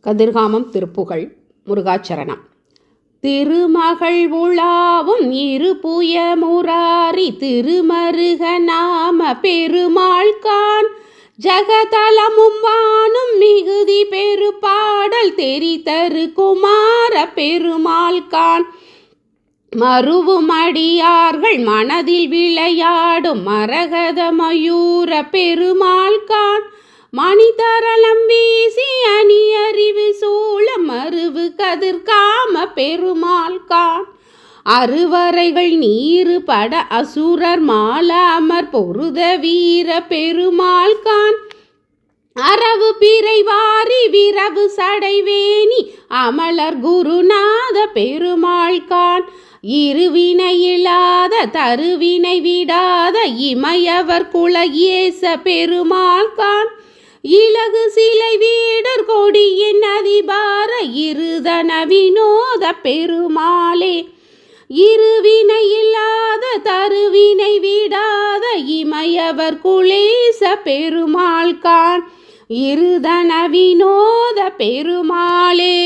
கதிர்காமம் திருப்புகழ் முருகாச்சரணம். திருமகள் உலாவும் இருபுய முராரி திருமருக நாம பெருமாள்கான் ஜகதலமும் வானும் மிகுதி பெருபாடல் தெரிதரு குமார பெருமாள்கான் மருவும் அடியார்கள் மனதில் விளையாடும் மரகத மயூர பெருமாள்கான் மணிதரளம் வீசி அணி அறிவு சூழ மருவு கதிர்காம பெருமாள்கான் அறுவரைகள் நீரு பட அசுரர் மால அமர் பொருத வீர பெருமாள்கான் அரவு பிறை வாரி விரவு சடைவேணி அமலர் குருநாத பெருமாள்கான் இருவினையில்லாத தருவினை விடாத இமையவர் குலகேச பெருமாள்கான் இலகு சிலை வீடர் கொடியின் அதிபார இருதன வினோத பெருமாளே இருவினையில்லாத தருவினை விடாத இமையவர் குலேச பெருமாள்கான் இருதன வினோத பெருமாளே.